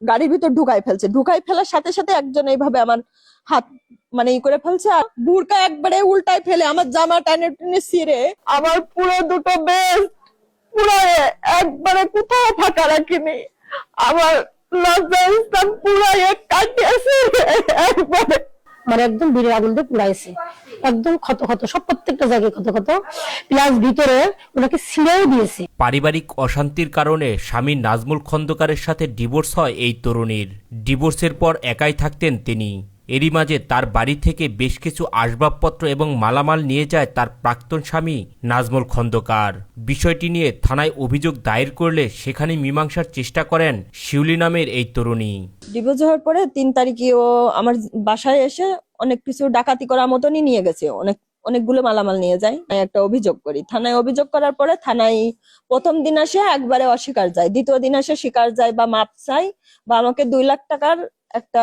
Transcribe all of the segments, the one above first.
গাড়ির ভিতর ঢুকাই ফেলার সাথে সাথে একজন এইভাবে আমার হাত মানে ই করে ফেলছে, আর বুড়কা একবারে উল্টায় ফেলে আমার জামা টানে টেনে ছিঁড়ে আমার পুরো দুটো বেল্ট পুরো একবারে কোথাও ফাঁকা রাখিনি। আমার লজ্জা স্থান পুরো কাটিয়েছে একবারে, মানে একদম বিড়ির আগুন দিয়ে পুড়াইছে, একদম ক্ষত ক্ষত সব প্রত্যেকটা জায়গায় ক্ষত ক্ষত, প্লাস ভিতরে ওনাকে ছিঁড়েও দিয়েছে। পারিবারিক অশান্তির কারণে স্বামী নাজমুল খন্দকারের সাথে ডিভোর্স হয় এই তরুণীর। ডিভোর্সের পর একাই থাকতেন তিনি। এরই মাঝে তার বাড়ি থেকে বেশ কিছু আসবাবপত্র এবং মালামাল নিয়ে যায় তার প্রাক্তন স্বামী নাজমুল খন্দকার। বিষয়টি নিয়ে থানায় অভিযোগ দায়ের করলে সেখানে মীমাংসার চেষ্টা করেন শিউলি নামের এই তরুণী। ডিভোর্স হওয়ার পরে 3 তারিখে ও আমার বাসায় এসে অনেক কিছু ডাকাতি করার মতনই নিয়ে গেছে, অনেকগুলো মালামাল নিয়ে যায়। আমি একটা অভিযোগ করি, থানায় অভিযোগ করার পরে থানায় প্রথম দিন আসে একবারে অস্বীকার যায়, দ্বিতীয় দিন আসে স্বীকার যায় বা মাপ চাই বা আমাকে 2 লাখ টাকার একটা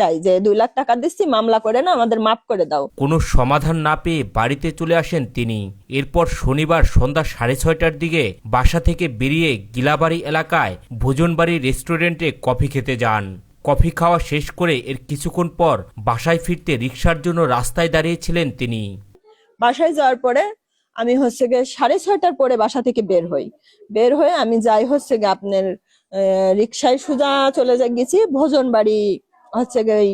দেয় যে 2 লাখ টাকা দিচ্ছি, মামলা করে না আমাদের মাফ করে দাও। কোনো সমাধান না পেয়ে বাড়িতে চলে আসেন তিনি। এরপর শনিবার সন্ধ্যা 6:30টার দিকে বাসা থেকে বেরিয়ে গিলাবাড়ি এলাকায় ভোজনবাড়ি রেস্টুরেন্টে কফি খেতে যান। কফি খাওয়া শেষ করে এর কিছুক্ষণ পর বাসায় ফিরতে রিকশার জন্য রাস্তায় দাঁড়িয়েছিলেন তিনি। বাসায় যাওয়ার পরে আমি হচ্ছে গিয়ে 6:30টার পরে বাসা থেকে বের হয়ে আমি যাই হচ্ছে গিয়ে আপনার রিক্সায় সোজা চলে গেছি ভোজনবাড়ি হচ্ছে গিয়ে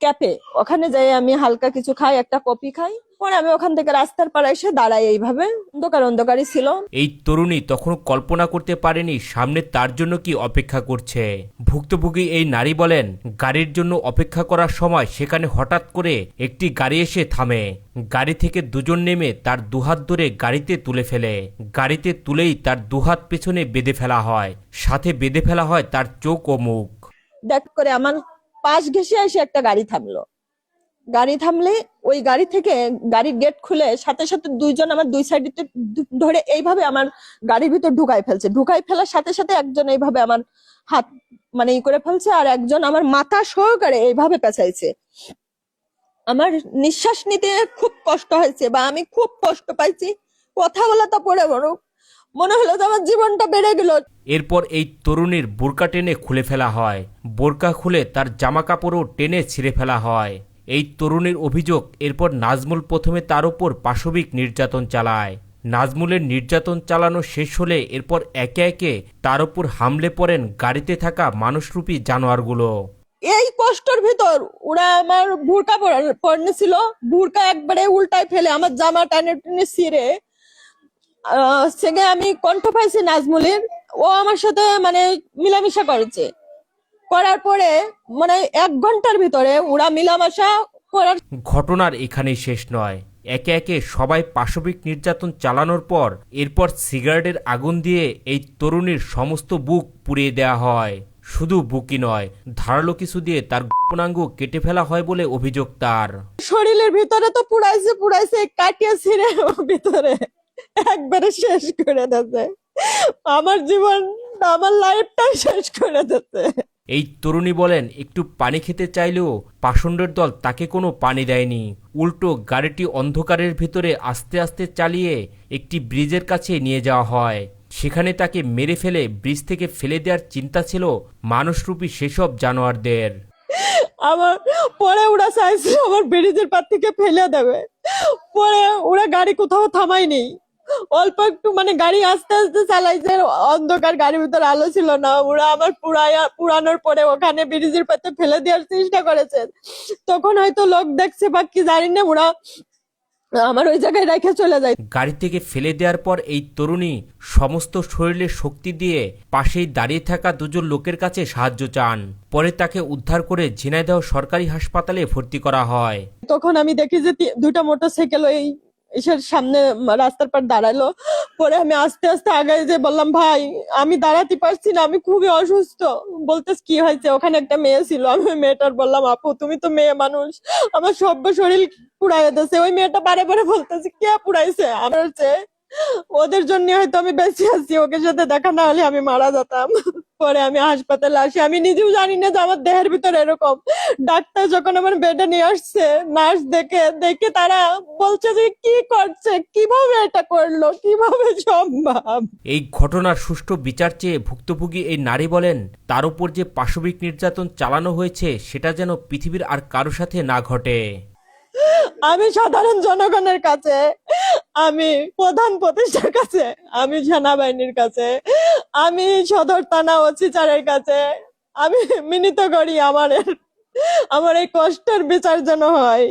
ক্যাফে, ওখানে যাই আমি হালকা কিছু খাই, একটা কফি খাই, পরে আমি ওখান থেকে রাস্তার পাড়ে এসে দাঁড়াই, এইভাবে অন্ধকারই ছিল। এই তরুণী তখন কল্পনা করতে পারেনি সামনে তার জন্য কি অপেক্ষা করছে। ভুক্তভোগী এই নারী বলেন, গাড়ির জন্য অপেক্ষা করার সময় সেখানে হঠাৎ করে একটি গাড়ি এসে থামে। গাড়ি থেকে দুজন নেমে তার দুহাত ধরে গাড়িতে তুলে ফেলে। গাড়িতে তুলেই তার দুহাত পেছনে বেঁধে ফেলা হয়, সাথে বেঁধে ফেলা হয় তার চোখ ও মুখ। দেখ করে আমার পাশ ঘেঁষে এসে একটা গাড়ি থামলো, গাড়ি থামলে ওই গাড়ি থেকে গাড়ির গেট খুলে সাথে সাথে দুইজন আমার দুই সাইডে ধরে এইভাবে আমার গাড়ির ভিতর ঢুকাই ফেলার সাথে সাথে একজন এইভাবে আমার হাত মানে ই করে ফেলছে, আর একজন আমার মাথা সহকারে এইভাবে পেঁচাইছে। আমার নিঃশ্বাস নিতে খুব কষ্ট হয়েছে বা আমি খুব কষ্ট পাইছি, কথা বলা তো পড়ে বড় মনে হলো যে আমার জীবনটা বেড়ে গেল। এরপর এই তরুণীর বোরকা টেনে খুলে ফেলা হয়, বোরকা খুলে তার জামা কাপড়ও টেনে ছিঁড়ে ফেলা হয়। এই তরুণীর অভিযোগ, এরপর নাজমুল প্রথমে তার উপর পাশবিক নির্যাতন চালায়। নাজমুলের নির্যাতন চালানো শেষ হলে এরপর একে একে তার উপর হামলে পড়েন গাড়িতে থাকা মানুষরূপী জানোয়ারগুলো। এই কষ্টের ভিতর ওরা আমার বুরকা পড়েছিল, বুরকা একবারে উল্টায় ফেলে আমার জামা টানে টেনে ছিঁড়ে সেগে আমি কণ্ঠ পাইছি নাজমুলের, ও আমার সাথে মানে মিলামিশা করার পরে মানে 1 ঘন্টার ভিতরে ওরা মিলামেশা করার। ঘটনার এখানেই শেষ নয়, একে একে সবাই পাশবিক নির্যাতন চালানোর পর এরপর সিগারেটের আগুন দিয়ে এই তরুণীর সমস্ত বুক পুড়িয়ে দেওয়া হয়। শুধু বুকই নয়, ধারালো কিছু দিয়ে তার গোপনাঙ্গ কেটে ফেলা হয় বলে অভিযোগ তার। শরীরের ভিতরে তো পুড়াইছে কাটিয়ে ছিঁড়ে ভিতরে একবারে শেষ করে দিয়েছে আমার জীবন, আমার লাইফটাই শেষ করে দিয়েছে। এই তরুণী বলেন, একটু পানি খেতে চাইলেও পাষণ্ডের দল তাকে কোনো পানি দেয়নি। উল্টো গাড়িটি অন্ধকারের ভিতরে আস্তে আস্তে চালিয়ে একটি ব্রিজের কাছে নিয়ে যাওয়া হয়। সেখানে তাকে মেরে ফেলে ব্রিজ থেকে ফেলে দেওয়ার চিন্তা ছিল মানুষরূপী সেসব জানোয়ারদের। আমার পরে ওরা চাইছিল আমার ব্রিজের পার থেকে ফেলে দেবে, পরে ওরা গাড়ি কোথাও থামায়নি, অল্প একটু মানে গাড়ি আস্তে আস্তে চালাইছে, অন্ধকার গাড়ির ভিতরে আলো ছিল না, ওরা আমার পুরানোর পরে ওখানে ব্রিজের পাতে ফেলে দেওয়ার চেষ্টা করেছে। তখন হয়তো লোক দেখছে বা কি জানি না, ওরা আমার ওই জায়গায় রেখে চলে যায়। গাড়ি থেকে ফেলে দেওয়ার পর এই তরুণী সমস্ত শরীরে শক্তি দিয়ে পাশেই দাঁড়িয়ে থাকা দুজন লোকের কাছে সাহায্য চান। পরে তাকে উদ্ধার করে ঝিনাইদহ সরকারি হাসপাতালে ভর্তি করা হয়। তখন আমি দেখি যে 2টা মোটরসাইকেল ওই এসের সামনে রাস্তার পার দাঁড়ালো, পরে আমি আস্তে আস্তে আগাই যে বললাম, ভাই আমি দাঁড়াতে পারছি না, আমি খুবই অসুস্থ। বলতে কি হয়েছে, ওখানে একটা মেয়ে ছিল, আমি ওই মেয়েটার বললাম, আপু তুমি তো মেয়ে মানুষ, আমার সব শরীর পুড়াই দিয়েছে। ওই মেয়েটা বারে বারে বলতেছে কে পুড়াইছে, আমার হচ্ছে ওদের জন্য হয়তো আমি বেঁচে আছি, ওকে সাথে দেখা না হলে আমি মারা যেতাম। পরে আমি হাসপাতালে আসি, আমি নিজেও জানি না যে আমার দেহের ভিতরে এরকম। ডাক্তার যখন আমার বেডে নিয়ে আসছে, নার্স দেখে দেখে তারা বলছে যে কি করছে, কিভাবে এটা করলো, কিভাবে সম্ভব। এই ঘটনার সুষ্ঠু বিচার চেয়ে ভুক্তভোগী এই নারী বলেন, তার উপর যে পাশবিক নির্যাতন চালানো হয়েছে সেটা যেন পৃথিবীর আর কারো সাথে না ঘটে। আমি সাধারণ জনগণের কাছে, আমি প্রধান প্রতিষ্ঠার কাছে, আমি সেনাবাহিনীর কাছে, আমি সদর থানা ওসি স্যারের কাছে আমি মিনতি করি আমার এই কষ্টের বিচার যেন হয়।